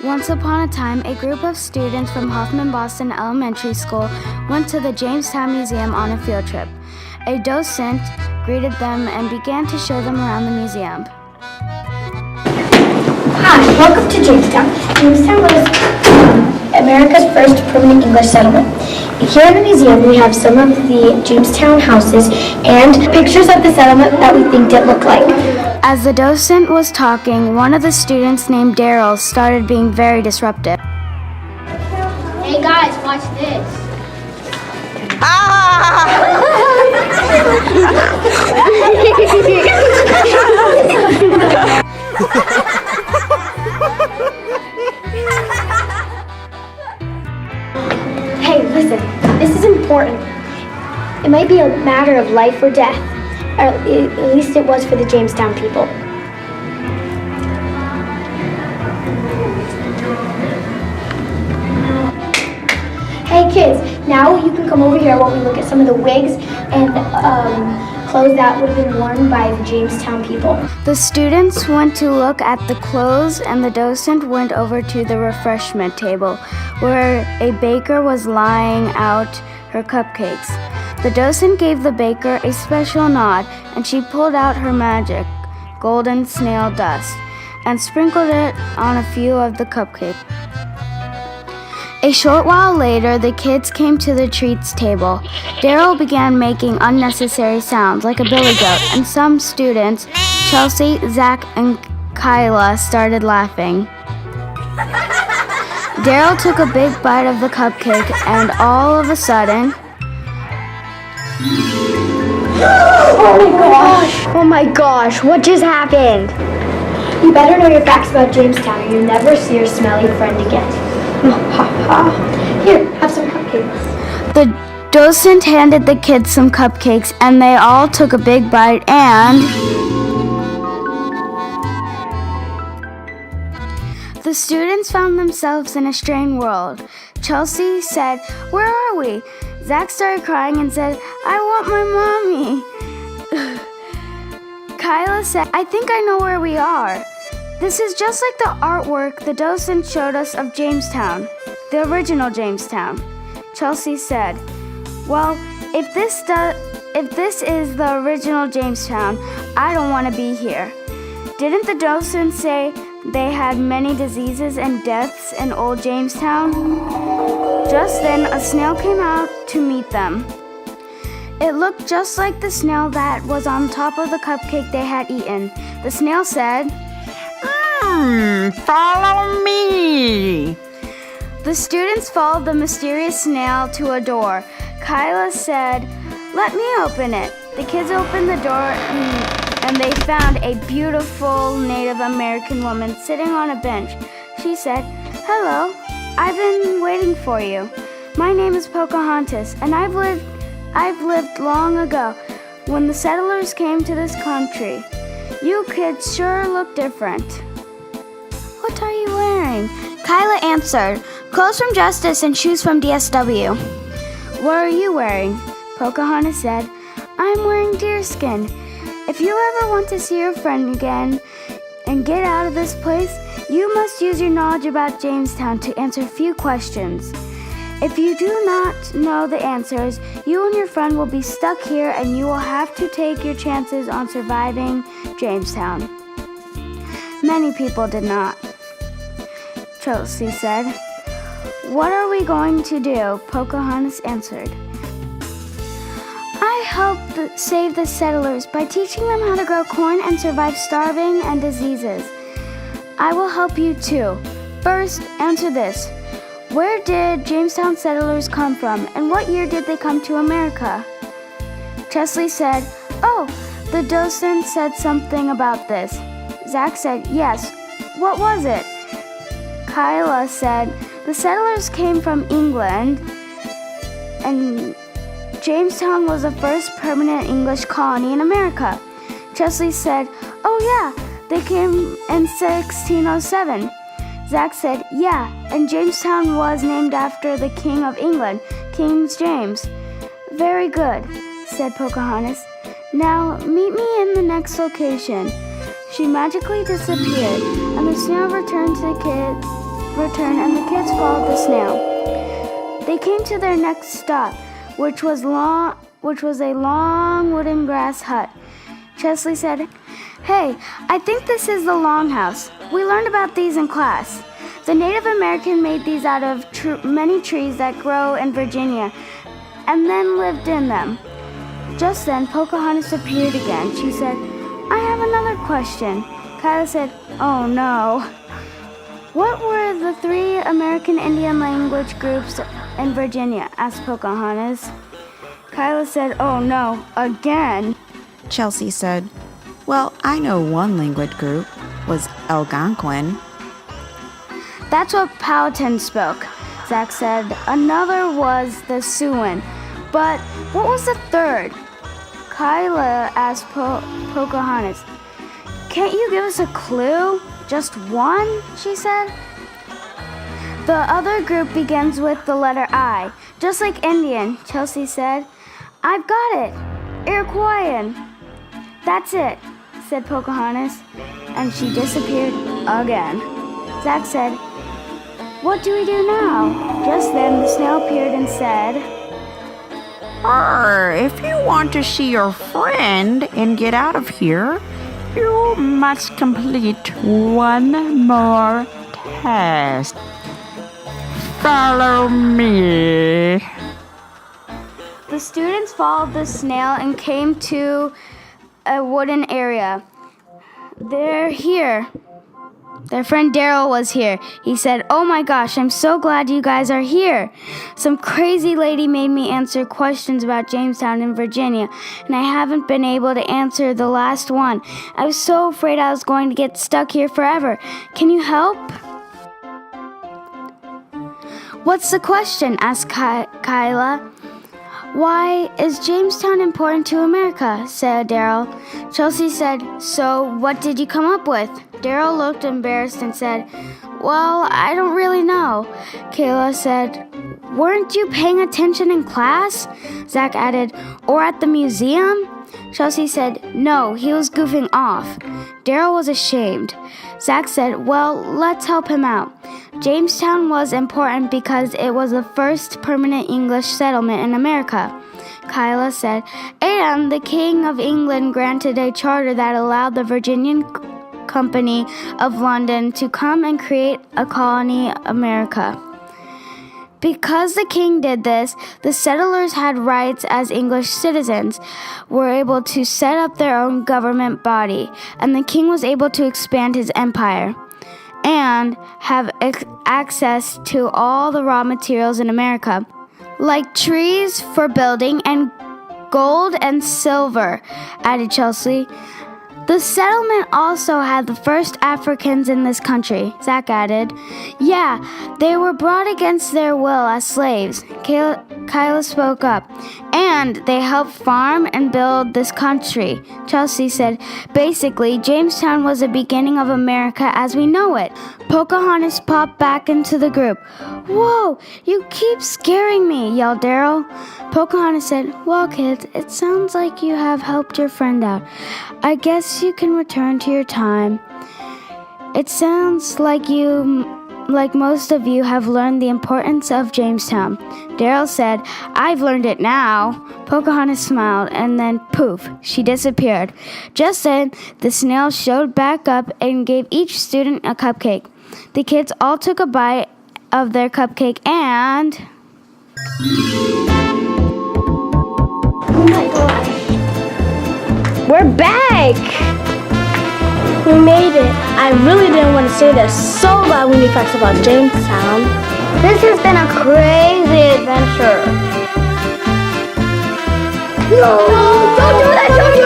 Once upon a time, a group of students from Hoffman Boston Elementary School went to the Jamestown Museum on a field trip. A docent greeted them and began to show them around the museum. Hi, welcome to Jamestown. Jamestown was America's first permanent English settlement. Here in the museum we have some of the Jamestown houses and pictures of the settlement that we think it looked like. As the docent was talking, one of the students named Daryl started being very disruptive. Hey guys, watch this. Hey, listen, this is important. It might be a matter of life or death. Or at least it was for the Jamestown people. Hey kids, now you can come over here while we look at some of the wigs and clothes that would have been worn by the Jamestown people. The students went to look at the clothes, and the docent went over to the refreshment table where a baker was laying out her cupcakes. The docent gave the baker a special nod, and she pulled out her magic golden snail dust and sprinkled it on a few of the cupcakes. A short while later, the kids came to the treats table. Daryl began making unnecessary sounds like a billy goat, and some students, Chelsea, Zach, and Kyla, started laughing. Daryl took a big bite of the cupcake, and all of a sudden, Oh my gosh, what just happened? You better know your facts about Jamestown or you'll never see your smelly friend again. Here, have some cupcakes. the docent handed the kids some cupcakes, and they all took a big bite, and the students found themselves in a strange world. Chelsea said, "Where are we?" Zach started crying and said, "I want my mommy." Kyla said, "I think I know where we are. This is just like the artwork the docent showed us of Jamestown, the original Jamestown." Chelsea said, "Well, if this is the original Jamestown, I don't want to be here. Didn't the docent say they had many diseases and deaths in old Jamestown?" Just then, a snail came out to meet them. It looked just like the snail that was on top of the cupcake they had eaten. The snail said, Follow me. The students followed the mysterious snail to a door. Kyla said, "Let me open it." The kids opened the door and they found a beautiful Native American woman sitting on a bench. She said, "Hello, I've been waiting for you. My name is Pocahontas, and I've lived long ago when the settlers came to this country. You kids sure look different." "What are you wearing?" Kyla answered, "Clothes from Justice and shoes from DSW." "What are you wearing?" Pocahontas said, "I'm wearing deerskin. If you ever want to see your friend again and get out of this place, you must use your knowledge about Jamestown to answer a few questions. If you do not know the answers, you and your friend will be stuck here and you will have to take your chances on surviving Jamestown." Many people did not. Chelsea said, "What are we going to do?" Pocahontas answered, "I help save the settlers by teaching them how to grow corn and survive starving and diseases. I will help you too. First, answer this. Where did Jamestown settlers come from, and what year did they come to America?" Chesley said, "Oh, the docent said something about this." Zach said, "Yes. What was it?" Kyla said, "The settlers came from England, and Jamestown was the first permanent English colony in America." Chesley said, "Oh yeah, they came in 1607. Zach said, "Yeah, and Jamestown was named after the King of England, King James." "Very good," said Pocahontas. "Now meet me in the next location." She magically disappeared, and the snail returned to the kids return, and the kids followed the snail. They came to their next stop, which was a long wooden grass hut. Chesley said, "Hey, I think this is the longhouse. We learned about these in class. The Native American made these out of many trees that grow in Virginia and then lived in them." Just then, Pocahontas appeared again. She said, "I have another question." Kyla said, "Oh no." "What were the 3 American Indian language groups in Virginia?" asked Pocahontas. Kyla said, "Oh no, again." Chelsea said, "Well, I know one language group was Algonquin." "That's what Powhatan spoke," Zach said. "Another was the Siouan. But what was the third?" Kyla asked Pocahontas. "Can't you give us a clue? Just one?" she said. "The other group begins with the letter I, just like Indian," Chelsea said. "I've got it. Iroquoian." "That's it," said Pocahontas, and she disappeared again. Zach said, "What do we do now?" Just then the snail appeared and said, If you want to see your friend and get out of here, you must complete one more test. Follow me. The students followed the snail and came to a wooden area. "They're here." Their friend Daryl was here. He said, "Oh my gosh, I'm so glad you guys are here. Some crazy lady made me answer questions about Jamestown in Virginia, and I haven't been able to answer the last one. I was so afraid I was going to get stuck here forever. Can you help?" "What's the question?" asked Kyla. "Why is Jamestown important to America?" said Daryl. Chelsea said, "So what did you come up with?" Daryl looked embarrassed and said, "Well, I don't really know." Kayla said, "Weren't you paying attention in class?" Zach added, "Or at the museum?" Chelsea said, "No, he was goofing off." Daryl was ashamed. Zach said, "Well, let's help him out. Jamestown was important because it was the first permanent English settlement in America." Kyla said, "And the King of England granted a charter that allowed the Virginian Company of London to come and create a colony America. Because the king did this, the settlers had rights as English citizens, were able to set up their own government body, and the king was able to expand his empire and have access to all the raw materials in America, like trees for building and gold and silver," added Chelsea. "The settlement also had the first Africans in this country," Zach added. "Yeah, they were brought against their will as slaves," Kyla spoke up. "And they helped farm and build this country," Chelsea said. "Basically, Jamestown was the beginning of America as we know it." Pocahontas popped back into the group. "Whoa, you keep scaring me," yelled Daryl. Pocahontas said, "Well, kids, it sounds like you have helped your friend out. I guess you can return to your time. It sounds like most of you have learned the importance of Jamestown." Daryl said, "I've learned it now." Pocahontas smiled, and then poof, she disappeared. Just then, the snail showed back up and gave each student a cupcake. The kids all took a bite of their cupcake and... Oh my gosh. We're back! We made it. I really didn't want to stay there so bad when you facts about Jamestown. This has been a crazy adventure. No! Don't do that! Don't do